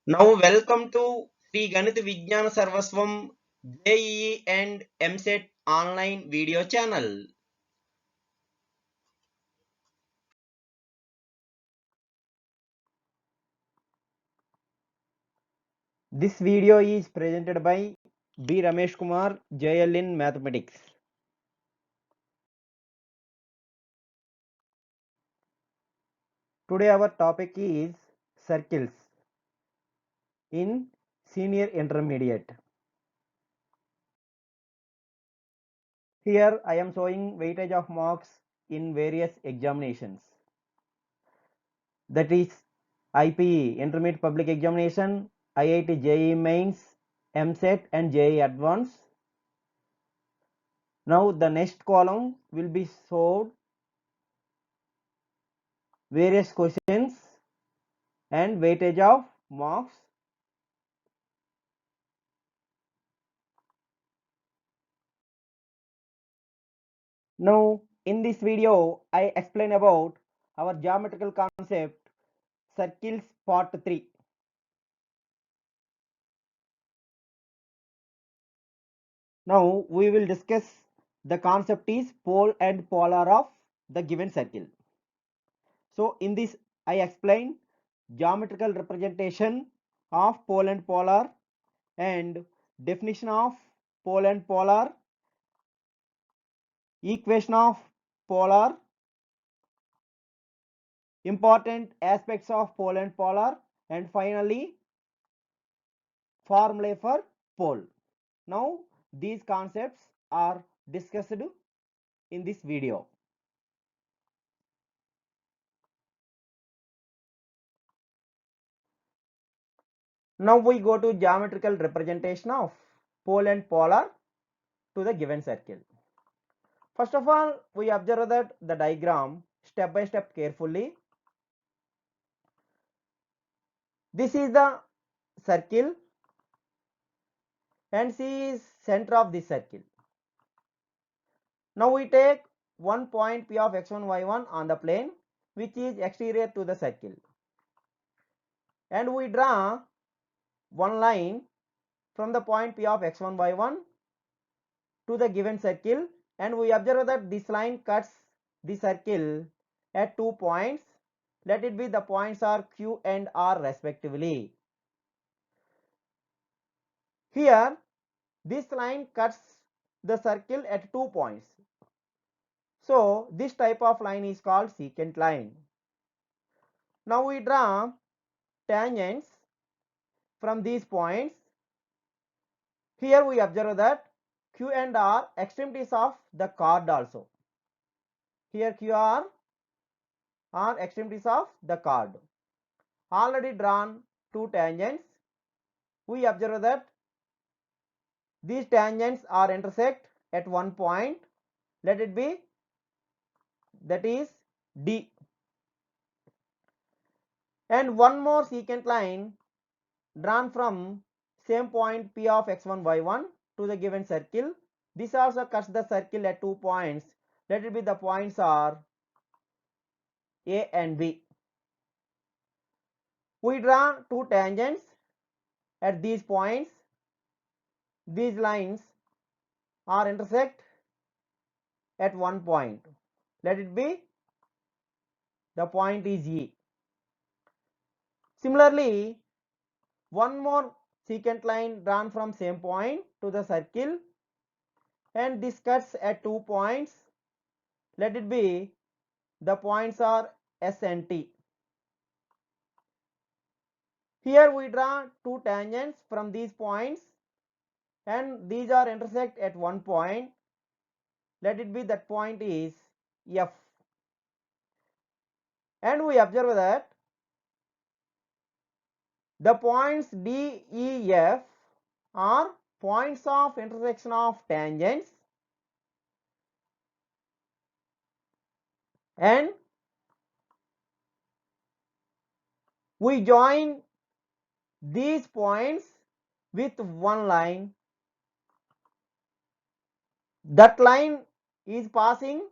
Now welcome to Sri Ganit Vijnana Sarvaswam JEE and MSET online video channel. This video is presented by B. Ramesh Kumar, JL in Mathematics. Today our topic is circles in senior intermediate. Here I am showing weightage of marks in various examinations. That is IPE, Intermediate Public Examination, IIT JEE Mains, MSET and JEE Advanced. Now the next column will be showed various questions and weightage of marks. Now in this video I explain about our geometrical concept circles part 3. Now we will discuss the concept is pole and polar of the given circle. So in this I explain geometrical representation of pole and polar and definition of pole and polar, equation of polar, important aspects of pole and polar, and finally formulae for pole. Now these concepts are discussed in this video. Now we go to geometrical representation of pole and polar to the given circle. First of all, we observe that the diagram step by step carefully. This is the circle and C is center of this circle. Now we take one point P of x1 y1 on the plane which is exterior to the circle, and we draw one line from the point P of x1 y1 to the given circle, and we observe that this line cuts the circle at 2 points. Let it be the points are Q and R respectively. Here this line cuts the circle at 2 points. So this type of line is called secant line. Now we draw tangents from these points. Here we observe that Q and R extremities of the chord also. Here QR are extremities of the chord. Already drawn two tangents. We observe that these tangents are intersect at one point. Let it be, that is D. And one more secant line drawn from same point P of x1 y1 to the given circle. This also cuts the circle at 2 points. Let it be the points are A and B. We draw two tangents at these points. These lines are intersect at one point. Let it be, the point is E. Similarly, one more secant line drawn from same point to the circle, and this cuts at 2 points. Let it be, the points are S and T. Here we draw two tangents from these points, and these are intersect at one point. Let it be, that point is F. And we observe that the points D, E, F are points of intersection of tangents, and we join these points with one line. That line is passing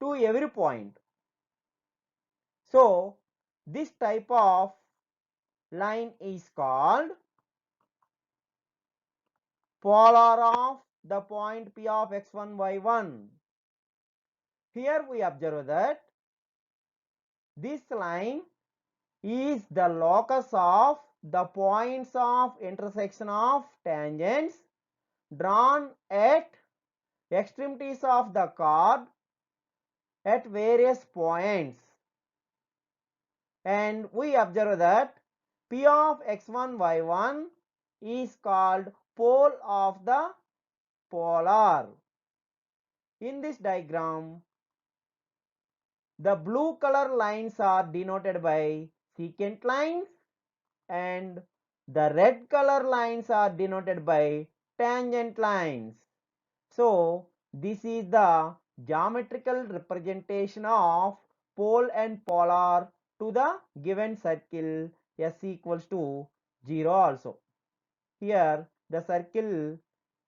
to every point. So this type of line is called polar of the point P of x1, y1. Here we observe that this line is the locus of the points of intersection of tangents drawn at extremities of the chord at various points, and we observe that P of x1, y1 is called pole of the polar. In this diagram, the blue color lines are denoted by secant lines and the red color lines are denoted by tangent lines. So this is the geometrical representation of pole and polar to the given circle S equals to 0 also. Here the circle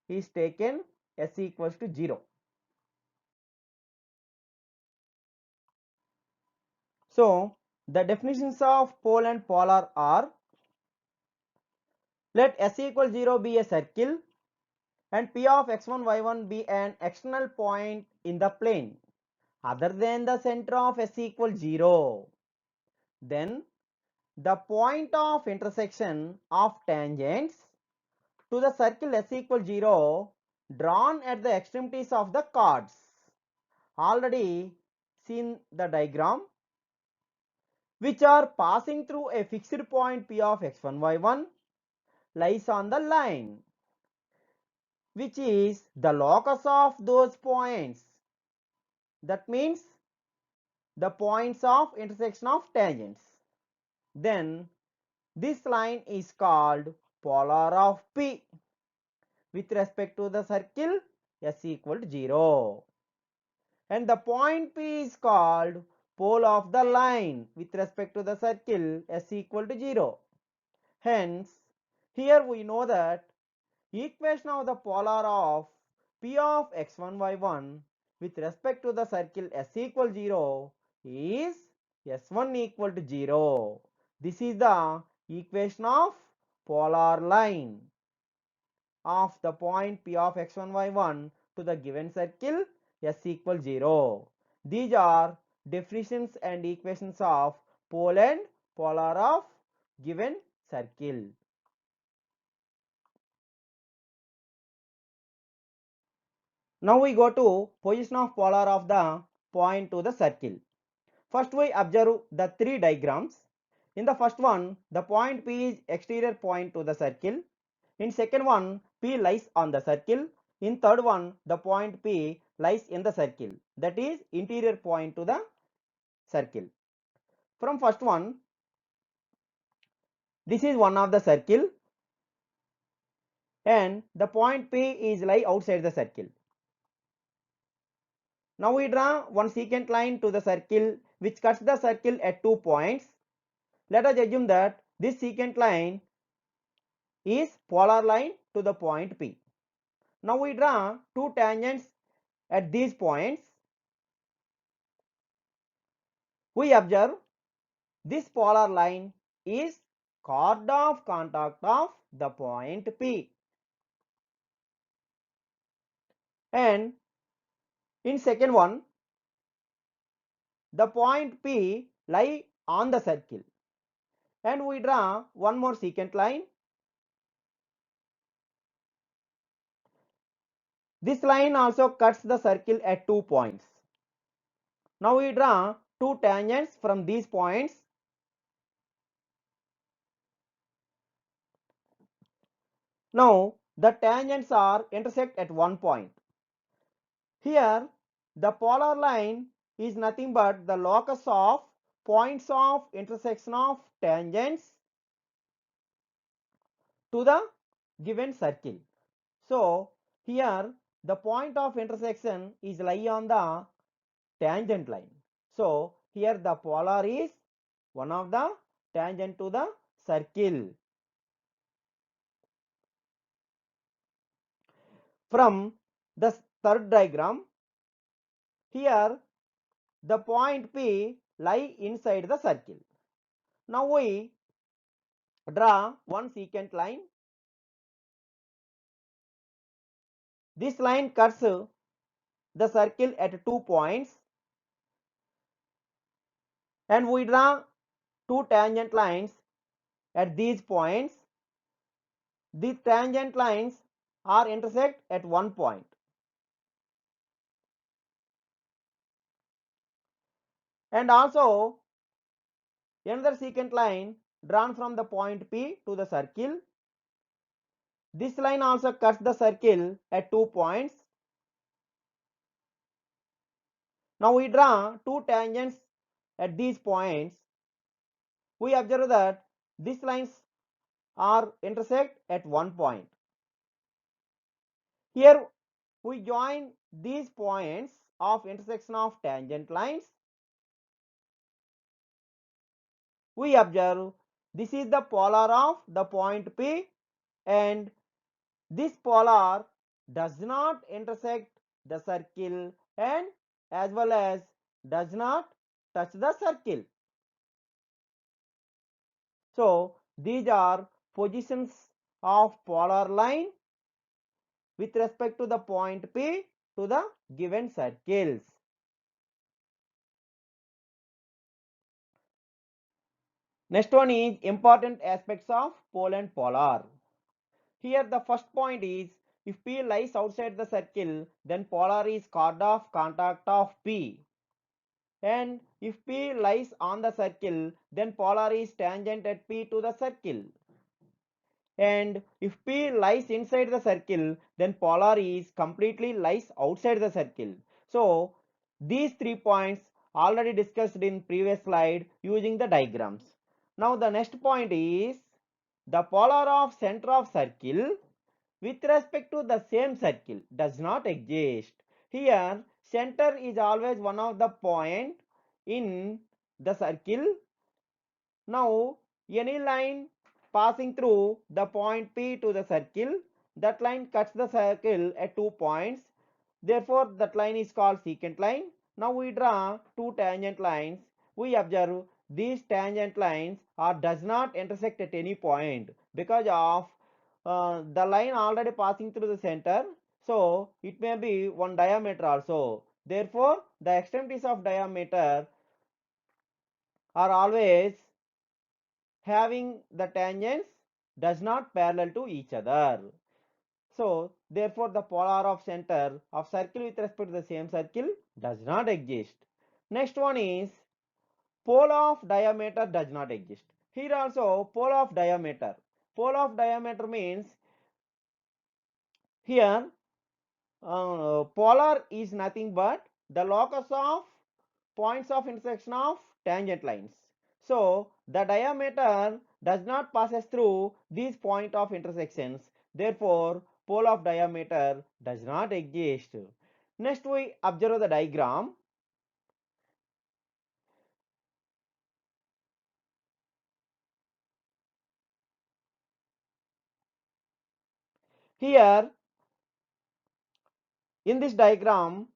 is taken S equals to 0. So the definitions of pole and polar are: let S equals 0 be a circle and P of x1, y1 be an external point in the plane other than the center of S equals 0. Then the point of intersection of tangents to the circle S equals 0 drawn at the extremities of the chords. Already seen the diagram, which are passing through a fixed point P of x1, y1 lies on the line, which is the locus of those points. That means the points of intersection of tangents. Then this line is called polar of P with respect to the circle S equal to 0. And the point P is called pole of the line with respect to the circle S equal to 0. Hence, here we know that equation of the polar of P of x1, y1 with respect to the circle S equal 0 is S1 equal to 0. This is the equation of polar line of the point P of x1, y1 to the given circle S equal 0. These are definitions and equations of pole and polar of given circle. Now we go to position of polar of the point to the circle. First we observe the three diagrams. In the first one, the point P is exterior point to the circle. In second one, P lies on the circle. In third one, the point P lies in the circle. That is interior point to the circle. From first one, this is one of the circle and the point P is lie outside the circle. Now we draw one secant line to the circle which cuts the circle at 2 points. Let us assume that this secant line is polar line to the point P. Now we draw two tangents at these points. We observe this polar line is chord of contact of the point P. And in second one, the point P lie on the circle. And we draw one more secant line. This line also cuts the circle at 2 points. Now we draw two tangents from these points. Now the tangents are intersect at one point. Here the polar line is nothing but the locus of points of intersection of tangents to the given circle. So here the point of intersection is lie on the tangent line. So here the polar is one of the tangent to the circle. From the third diagram, here the point P lie inside the circle. Now we draw one secant line. This line cuts the circle at 2 points, and we draw two tangent lines at these points. The tangent lines are intersect at one point. And also another secant line drawn from the point P to the circle. This line also cuts the circle at 2 points. Now we draw two tangents at these points. We observe that these lines are intersect at one point. Here we join these points of intersection of tangent lines. We observe this is the polar of the point P, and this polar does not intersect the circle and as well as does not touch the circle. So these are positions of polar line with respect to the point P to the given circles. Next one is important aspects of pole and polar. Here the first point is, if P lies outside the circle, then polar is card of contact of P. And if P lies on the circle, then polar is tangent at P to the circle. And if P lies inside the circle, then polar is completely lies outside the circle. So these 3 points already discussed in previous slide using the diagrams. Now the next point is the polar of center of circle with respect to the same circle does not exist. Here center is always one of the point in the circle. Now any line passing through the point P to the circle, that line cuts the circle at 2 points. Therefore that line is called secant line. Now we draw two tangent lines. We observe these tangent lines are does not intersect at any point because of the line already passing through the center, so it may be one diameter also. Therefore the extremities of diameter are always having the tangents does not parallel to each other. So therefore the polar of center of circle with respect to the same circle does not exist. Next one is pole of diameter does not exist. Here also pole of diameter. Pole of diameter means here polar is nothing but the locus of points of intersection of tangent lines. So the diameter does not passes through these point of intersections. Therefore pole of diameter does not exist. Next we observe the diagram. Here in this diagram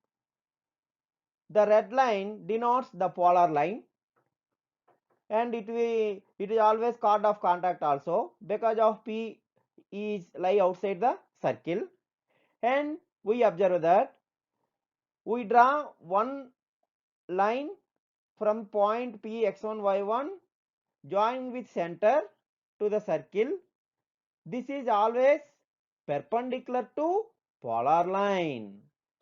the red line denotes the polar line, and it is always card of contact also because of P is lie outside the circle. And we observe that we draw one line from point P x1 y1 join with center to the circle. This is always perpendicular to polar line.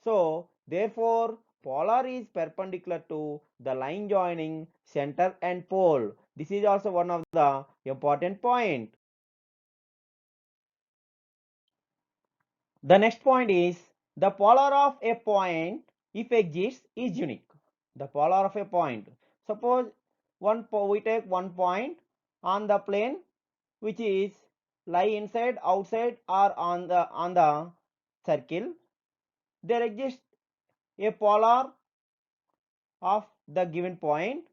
So therefore polar is perpendicular to the line joining center and pole. This is also one of the important point. The next point is the polar of a point, if exists, is unique. The polar of a point. Suppose we take one point on the plane which is lie inside, outside, or on the circle. There exists a polar of the given point.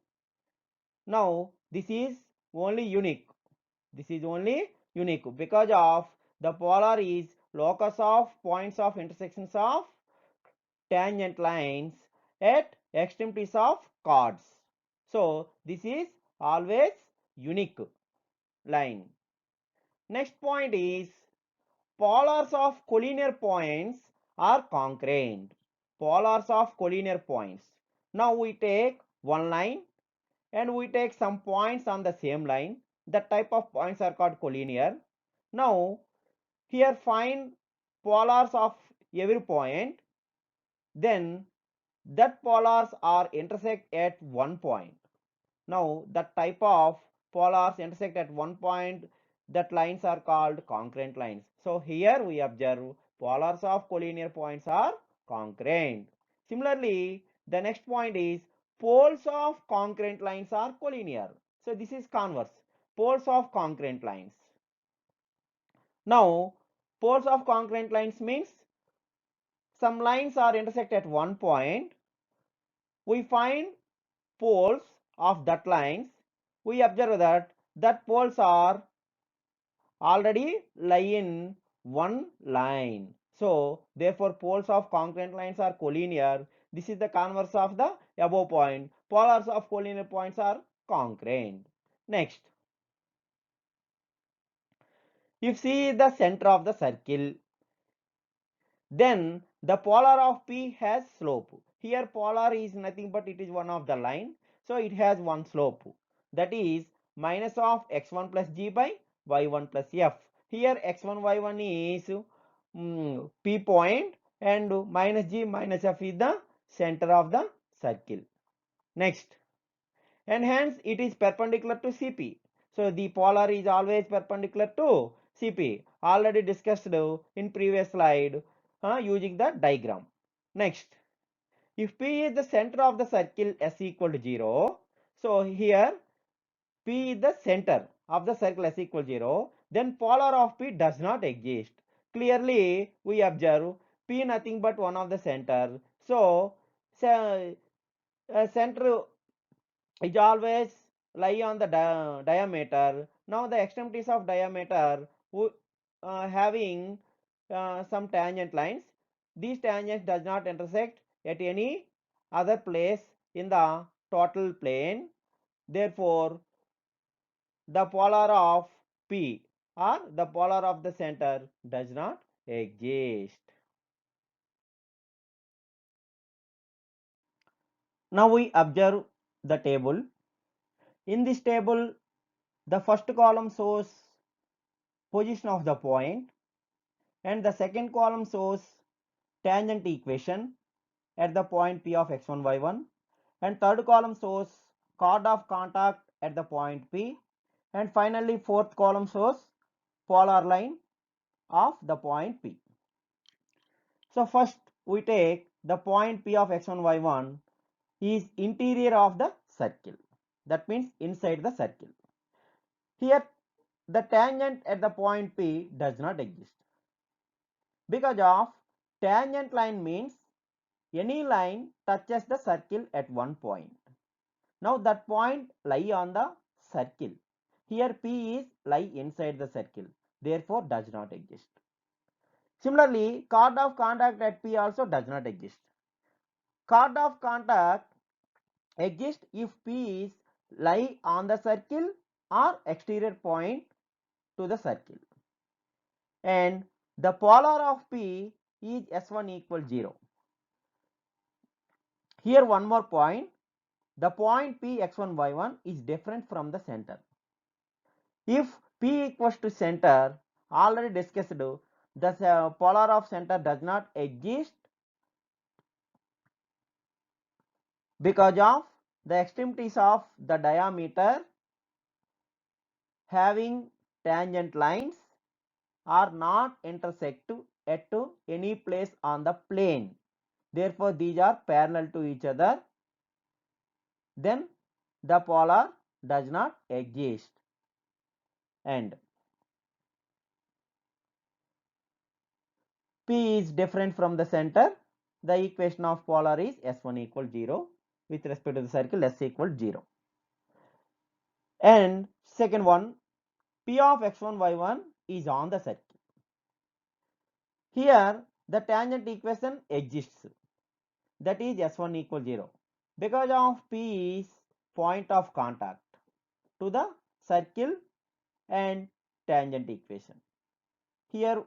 Now this is only unique. This is only unique because of the polar is locus of points of intersections of tangent lines at extremities of chords. So this is always unique line. Next point is polars of collinear points are concurrent. Polars of collinear points. Now we take one line and we take some points on the same line. That type of points are called collinear. Now here find polars of every point, then that polars are intersect at one point. Now that type of polars intersect at one point, that lines are called concurrent lines. So here we observe polars of collinear points are concurrent. Similarly, the next point is poles of concurrent lines are collinear. So this is converse, poles of concurrent lines. Now poles of concurrent lines means some lines are intersect at one point. We find poles of that lines. We observe that poles are already lie in one line. So therefore poles of concurrent lines are collinear. This is the converse of the above point. Polars of collinear points are concurrent. Next, if C is the center of the circle, then the polar of P has slope. Here polar is nothing but it is one of the line. So it has one slope. That is minus of x1 plus g by y1 plus f. Here x1 y1 is P point and minus g minus f is the center of the circle. Next, and hence it is perpendicular to CP. So the polar is always perpendicular to CP. Already discussed in previous slide using the diagram. Next, if P is the center of the circle S equal to 0, so here P is the center of the circle S equal to 0, then polar of P does not exist. Clearly, we observe P nothing but one of the center. So, center is always lie on the diameter. Now the extremities of diameter having some tangent lines. These tangents does not intersect at any other place in the total plane. Therefore, the polar of P or the polar of the center does not exist. Now we observe the table. In this table, the first column shows position of the point and the second column shows tangent equation at the point P of x1 y1 and third column shows chord of contact at the point P and finally fourth column shows polar line of the point P. So first we take the point P of x1 y1 is interior of the circle, that means inside the circle. Here the tangent at the point P does not exist because of tangent line means any line touches the circle at one point. Now that point lie on the circle. Here P is lie inside the circle, therefore does not exist. Similarly, chord of contact at P also does not exist. Chord of contact exists if P is lie on the circle or exterior point to the circle. And the polar of P is S1 equal 0. Here one more point, the point P x1 y1 is different from the center. If P equals to center, already discussed, the polar of center does not exist because of the extremities of the diameter having tangent lines are not intersect at any place on the plane. Therefore, these are parallel to each other. Then the polar does not exist. And P is different from the center. The equation of polar is S1 equal 0 with respect to the circle S equal 0. And second one, P of x1 y1 is on the circle. Here the tangent equation exists, that is S1 equal 0 because of P is point of contact to the circle and tangent equation. Here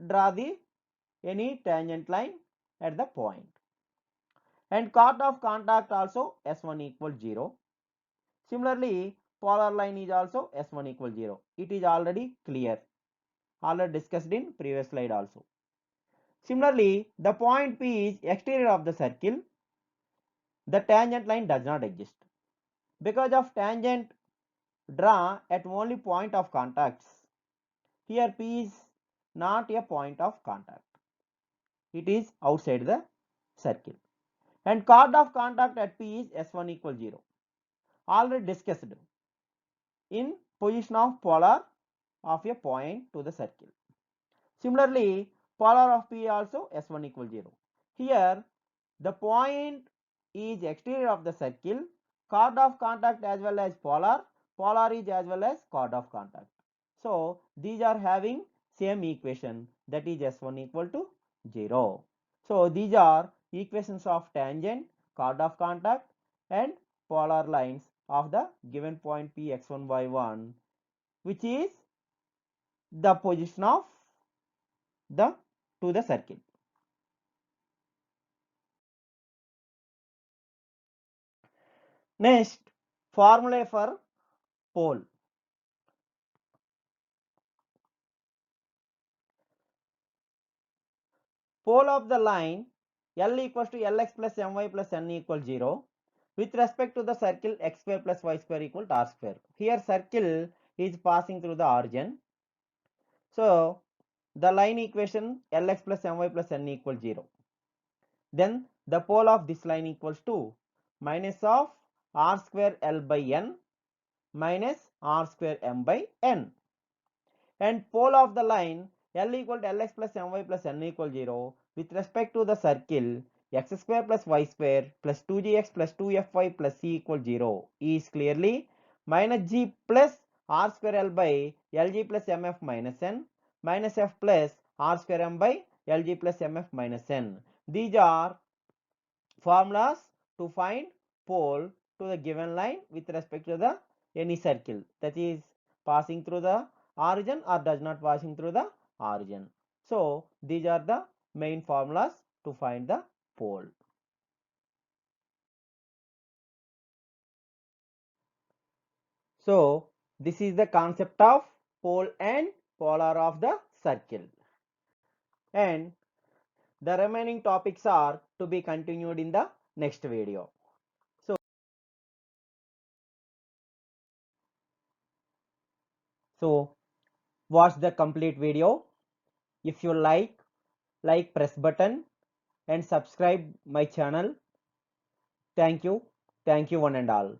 draw the any tangent line at the point. And chord of contact also S1 equals 0. Similarly, polar line is also S1 equals 0. It is already clear. Already discussed in previous slide also. Similarly, the point P is exterior of the circle. The tangent line does not exist. Because of tangent draw at only point of contacts. Here P is not a point of contact. It is outside the circle. And chord of contact at P is S1 equals 0. Already discussed in position of polar of a point to the circle. Similarly, polar of P also S1 equals 0. Here the point is exterior of the circle, chord of contact as well as polar, polar is as well as chord of contact. So these are having same equation, that is S1 equal to 0. So these are equations of tangent, chord of contact and polar lines of the given point P x1 y1, which is the position of the to the circle. Next, formula for pole. Pole of the line L equals to Lx plus My plus N equals 0 with respect to the circle x square plus y square equal to r square. Here circle is passing through the origin. So the line equation Lx plus My plus N equals 0. Then the pole of this line equals to minus of r square L by N minus r square M by N. And pole of the line L equal to Lx plus My plus N equal 0 with respect to the circle x square plus y square plus 2gx plus 2fy plus c equal 0 is clearly minus g plus r square L by Lg plus mf minus n minus f plus r square m by Lg plus mf minus n. These are formulas to find pole to the given line with respect to the any circle that is passing through the origin or does not passing through the origin. So these are the main formulas to find the pole. So this is the concept of pole and polar of the circle, and the remaining topics are to be continued in the next video. So watch the complete video. If you like press button and subscribe my channel. Thank you one and all.